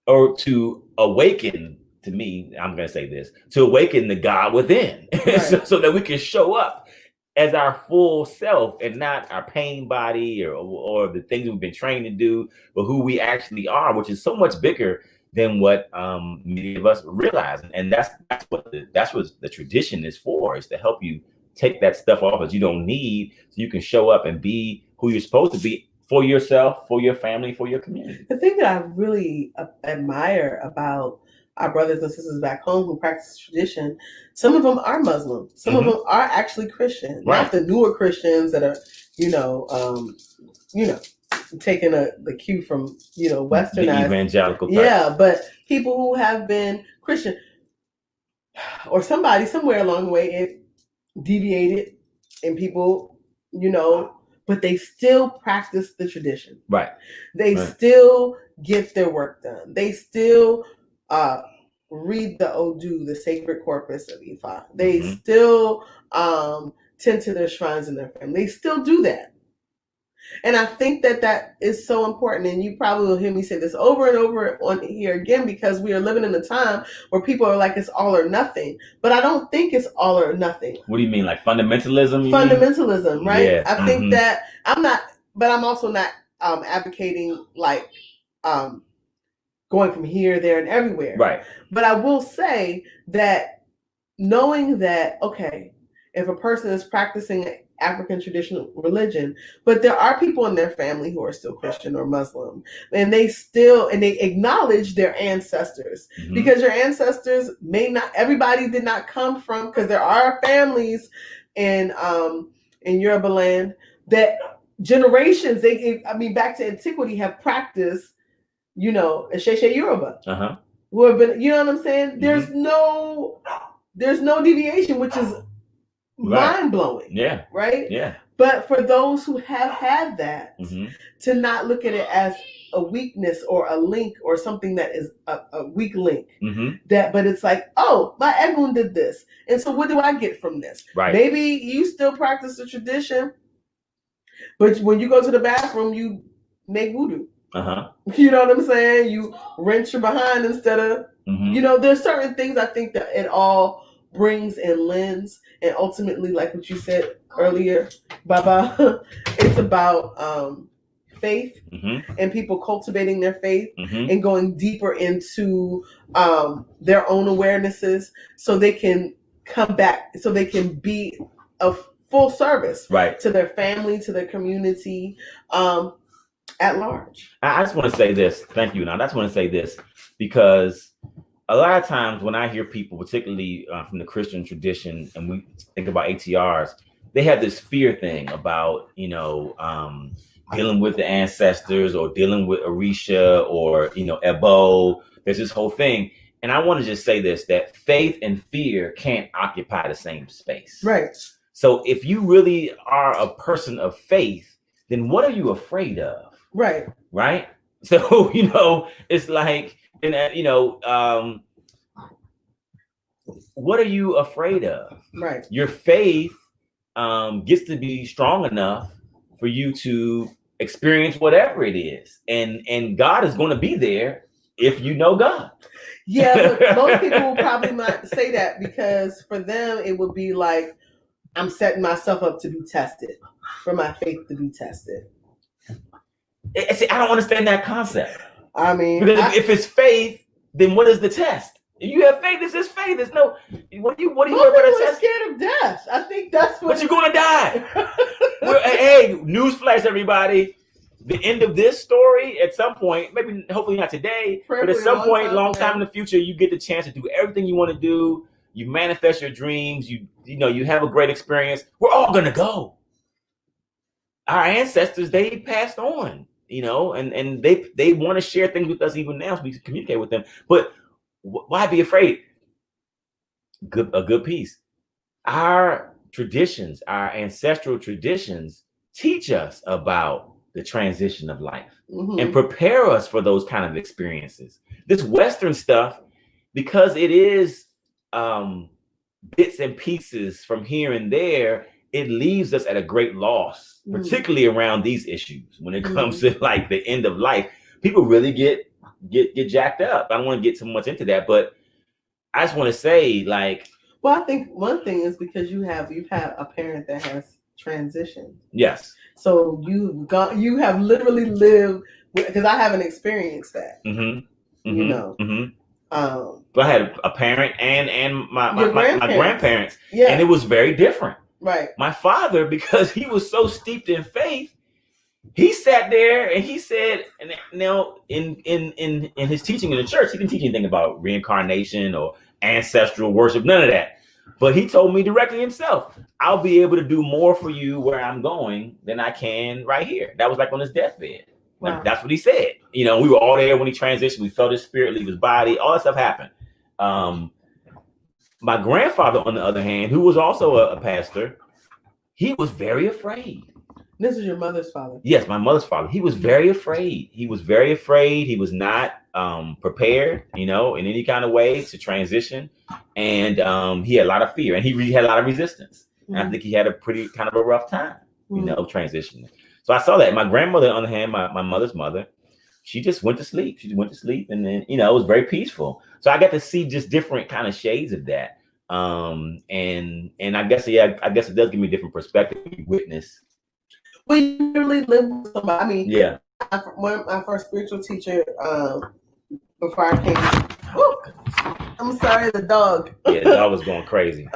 or to awaken. To me, I'm going to say this, to awaken the God within, right. so that we can show up as our full self and not our pain body or the things we've been trained to do, but who we actually are, which is so much bigger than what many of us realize. And that's what the tradition is for, is to help you take that stuff off that you don't need, so you can show up and be who you're supposed to be for yourself, for your family, for your community. The thing that I really admire about our brothers and sisters back home who practice tradition, some of them are Muslim, some of them are actually Christian, right. Not the newer Christians that are, taking the cue from, Westernized, the evangelical type. Yeah, but people who have been Christian, or somebody somewhere along the way it deviated, and people, but they still practice the tradition. Right. They still get their work done. They still read the Odu, the sacred corpus of Ifa. They still tend to their shrines in their family. They still do that. And I think that is so important. And you probably will hear me say this over and over on here again, because we are living in a time where people are like, it's all or nothing. But I don't think it's all or nothing. What do you mean? Like fundamentalism? Fundamentalism, right? Yeah. I think that I'm also not advocating like going from here, there, and everywhere. Right. But I will say that knowing that, okay, if a person is practicing African traditional religion, but there are people in their family who are still Christian or Muslim, and they acknowledge their ancestors, because your ancestors everybody did not come from, because there are families in Yoruba land that generations, back to antiquity, have practiced, Sheshe Yoruba, who have been, you know what I'm saying? There's no deviation, which is mind blowing. Yeah. Right? Yeah. But for those who have had that, to not look at it as a weakness or a link or something that is a weak link, but it's like, oh, my Egun did this, and so what do I get from this? Right. Maybe you still practice the tradition, but when you go to the bathroom, you make voodoo. You know what I'm saying? You wrench your behind instead of, there's certain things I think that it all brings and lends. And ultimately, like what you said earlier, Baba, it's about faith and people cultivating their faith and going deeper into their own awarenesses, so they can come back, so they can be of full service to their family, to their community, at large. I just want to say this. Thank you. Now, I just want to say this, because a lot of times when I hear people, particularly from the Christian tradition, and we think about ATRs, they have this fear thing about, dealing with the ancestors, or dealing with Orisha, or, Ebo. There's this whole thing. And I want to just say this, that faith and fear can't occupy the same space. Right. So if you really are a person of faith, then what are you afraid of? Right. Right. So, it's like, what are you afraid of? Right. Your faith gets to be strong enough for you to experience whatever it is. And God is going to be there if you know God. Yeah, but most people will probably not say that, because for them, it would be like, I'm setting myself up to be tested, for my faith to be tested. See, I don't understand that concept. Because if it's faith, then what is the test? If you have faith, this is faith. There's no. What do you worry about a test? Scared of death. I think that's what. But you're gonna die. Hey, newsflash, everybody! The end of this story, at some point, hopefully not today, but at some point, long time in the future, you get the chance to do everything you want to do. you manifest your dreams, you have a great experience. We're all gonna go. Our ancestors, they passed on, and they want to share things with us even now, so we can communicate with them. But why be afraid? A good piece. Our traditions, our ancestral traditions, teach us about the transition of life and prepare us for those kind of experiences. This Western stuff, because it is bits and pieces from here and there, it leaves us at a great loss, particularly around these issues. When it comes to like the end of life, people really get jacked up. I don't want to get too much into that, but I just want to say, like, well, I think one thing is because you've had a parent that has transitioned. Yes. So you have literally lived, because I haven't experienced that. I had a parent and my grandparents, and it was very different. Right. My father, because he was so steeped in faith, he sat there and he said, and now in his teaching in the church, he didn't teach anything about reincarnation or ancestral worship, none of that. But he told me directly himself, I'll be able to do more for you where I'm going than I can right here. That was like on his deathbed. Wow. That's what he said. We were all there when he transitioned. We felt his spirit leave his body. All that stuff happened. My grandfather, on the other hand, who was also a pastor, he was very afraid. This is your mother's father? Yes, my mother's father. He was very afraid. He was not prepared, in any kind of way to transition. And he had a lot of fear, and he really had a lot of resistance. And I think he had a pretty kind of a rough time, transitioning. So I saw that. My grandmother, on the other hand, my mother's mother, she just went to sleep. And then, it was very peaceful. So I got to see just different kind of shades of that. And I guess, I guess it does give me a different perspective when you witness. We really live with somebody. I mean, yeah. My first spiritual teacher, before I came, I'm sorry, the dog. Yeah, the dog was going crazy.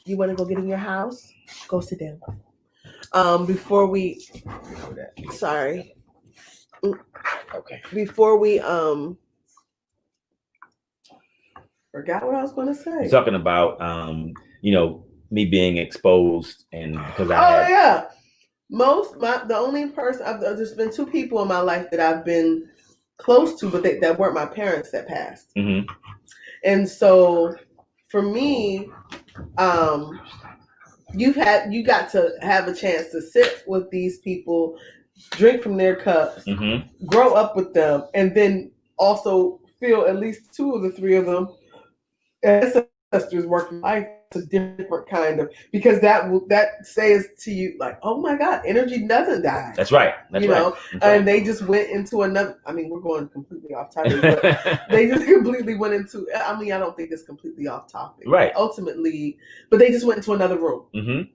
You want to go get in your house? Go sit down. Sorry. Okay. Before we forgot what I was going to say. You're talking about me being exposed, and because the only person there's been two people in my life that I've been close to, but that weren't my parents that passed. And so for me, you got to have a chance to sit with these people, drink from their cups, grow up with them, and then also feel at least two of the three of them ancestors working life. A different kind of, because that says to you, like, oh my God, energy doesn't die. That's right. That's right. And they just went into another. I mean, we're going completely off topic, but they just completely went into. I mean, I don't think it's completely off topic, right? Ultimately, but they just went into another room.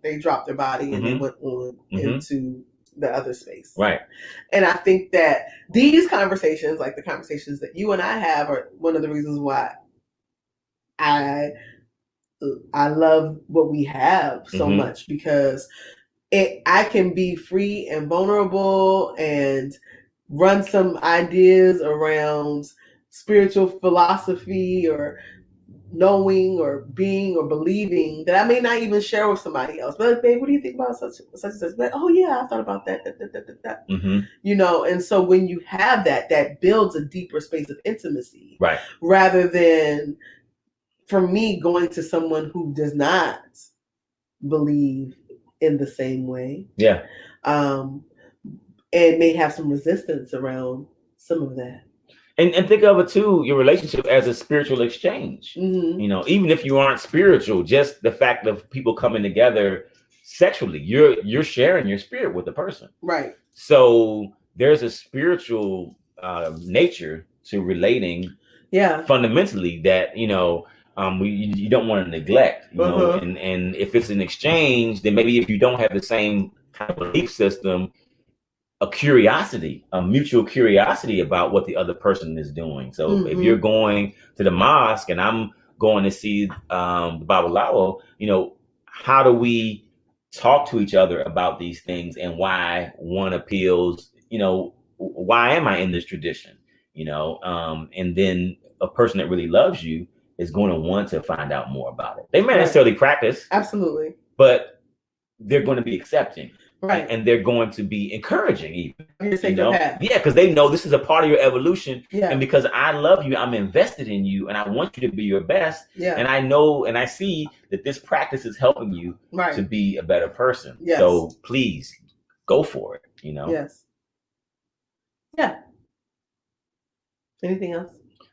They dropped their body and they went on into the other space, right? And I think that these conversations, like the conversations that you and I have, are one of the reasons why I love what we have so much, because I can be free and vulnerable and run some ideas around spiritual philosophy or knowing or being or believing that I may not even share with somebody else. But like, babe, what do you think about such and such? But, oh yeah, I thought about that. And so when you have that builds a deeper space of intimacy, right? Rather than, for me, going to someone who does not believe in the same way, and may have some resistance around some of that. And think of it too, your relationship as a spiritual exchange. Even if you aren't spiritual, just the fact of people coming together sexually, you're sharing your spirit with the person, right? So there's a spiritual nature to relating, fundamentally, that you don't want to neglect, and if it's an exchange, then maybe if you don't have the same kind of belief system, a mutual curiosity about what the other person is doing. So if you're going to the mosque and I'm going to see the Babalawo, how do we talk to each other about these things and why one appeals, why am I in this tradition? And then a person that really loves you is going to want to find out more about it. They may Right. necessarily practice, Absolutely. but they're going to be accepting. Right. And they're going to be encouraging even. Your sacred path. Yeah, because they know this is a part of your evolution. Yeah. And because I love you, I'm invested in you, and I want you to be your best. Yeah. And I know and I see that this practice is helping you Right. to be a better person. Yes. So please go for it, you know? Yes. Yeah. Anything else?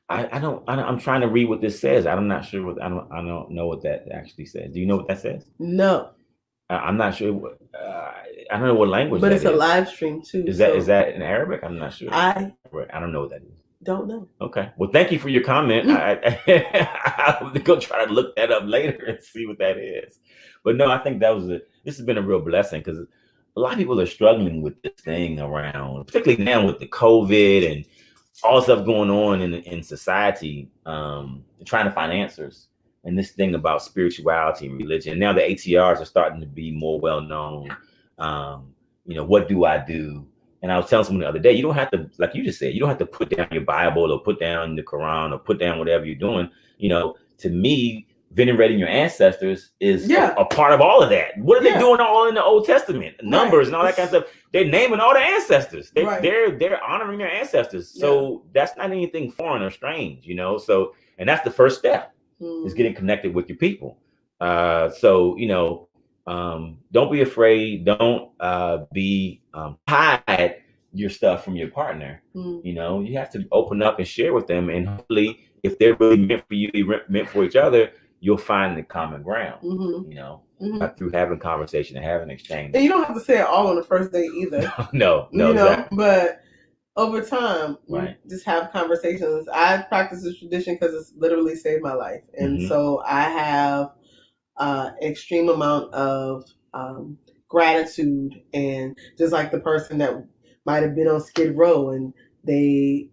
I'm trying to read what this says. I'm not sure what I don't know what that actually says. Do you know what that says? No. I'm not sure. I don't know what language. But that it's a live stream too. Is that in Arabic? I'm not sure. I don't know what that is. Don't know. Okay. Well, thank you for your comment. I'll go try to look that up later and see what that is. But no, I think this has been a real blessing because a lot of people are struggling with this thing around, particularly now with the COVID and all the stuff going on in society, trying to find answers. And this thing about spirituality and religion. Now the ATRs are starting to be more well known. What do I do? And I was telling someone the other day, you don't have to, like you just said, you don't have to put down your Bible or put down the Quran or put down whatever you're doing. To me, venerating your ancestors is a part of all of that. What are they doing all in the Old Testament? Numbers and all that kind of stuff. They're naming all the ancestors. They're honoring their ancestors. So that's not anything foreign or strange, So, and that's the first step is getting connected with your people. Don't be afraid. Don't hide your stuff from your partner. You have to open up and share with them. And hopefully, if they're really meant for you, meant for each other, you'll find the common ground, through having conversation and having exchange. And you don't have to say it all on the first date either. No, exactly. But over time, just have conversations. I practice this tradition because it's literally saved my life. And so I have extreme amount of gratitude, and just like the person that might have been on Skid Row and they,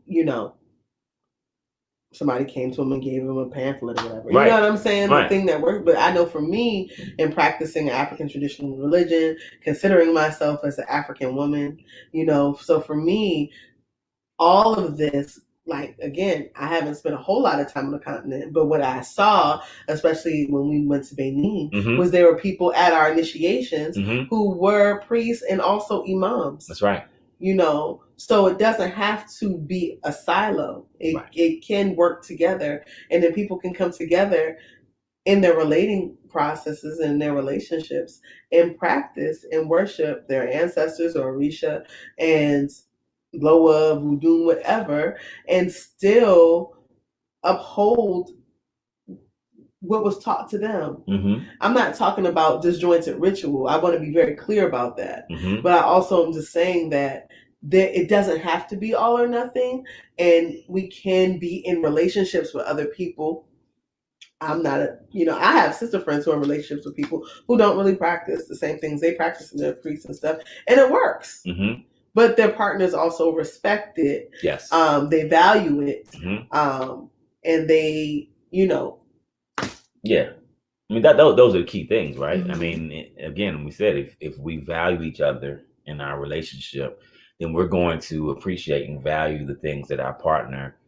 somebody came to him and gave him a pamphlet or whatever. You know what I'm saying? The thing that works. But I know for me, in practicing African traditional religion, considering myself as an African woman, so for me, all of this, like, again, I haven't spent a whole lot of time on the continent, but what I saw, especially when we went to Benin, was there were people at our initiations who were priests and also imams. That's right. So it doesn't have to be a silo. It can work together, and then people can come together in their relating processes and their relationships and practice and worship their ancestors or Orisha and Loa, Voodoo, whatever, and still uphold what was taught to them. I'm not talking about disjointed ritual. I want to be very clear about that. But I also am just saying that it doesn't have to be all or nothing, and we can be in relationships with other people. I'm not I have sister friends who are in relationships with people who don't really practice the same things they practice in their priests and stuff, and it works. But their partners also respect it. Yes. They value it. And they, Yeah. I mean, those are the key things, right? I mean, again, we said if we value each other in our relationship, then we're going to appreciate and value the things that our partner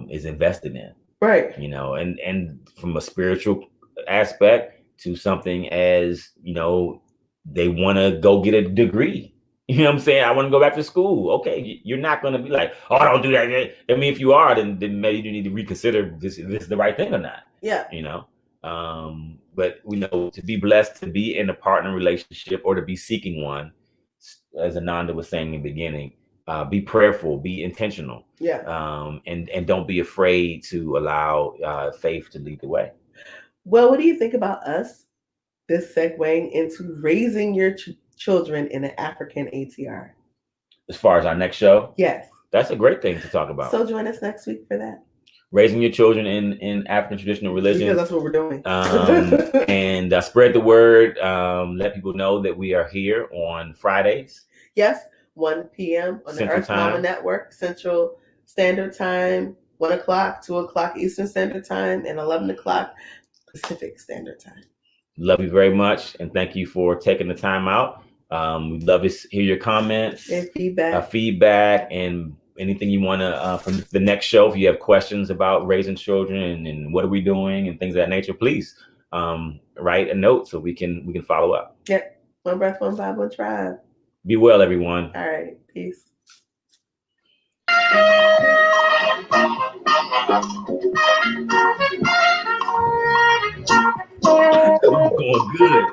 is invested in. Right. And from a spiritual aspect to something as, they want to go get a degree. You know what I'm saying? I want to go back to school. Okay, you're not going to be like, oh, don't do that. I mean, if you are, then maybe you need to reconsider this is the right thing or not. Yeah. But to be blessed to be in a partner relationship or to be seeking one, as Ananda was saying in the beginning, be prayerful, be intentional. Yeah. And don't be afraid to allow faith to lead the way. Well, what do you think about us? This segueing into raising your children in an African ATR. As far as our next show? Yes. That's a great thing to talk about. So join us next week for that. Raising your children in African traditional religion. Because that's what we're doing. And spread the word. Let people know that we are here on Fridays. Yes, 1 p.m. on the Earth Mama Network, Central Standard Time, 1 o'clock, 2 o'clock Eastern Standard Time, and 11 o'clock Pacific Standard Time. Love you very much, and thank you for taking the time out. We'd love to hear your comments and feedback, and anything you want to from the next show, if you have questions about raising children and what are we doing and things of that nature, please write a note so we can follow up. Yep. One breath, one Bible, one tribe. Be well, everyone. All right. Peace. Going good.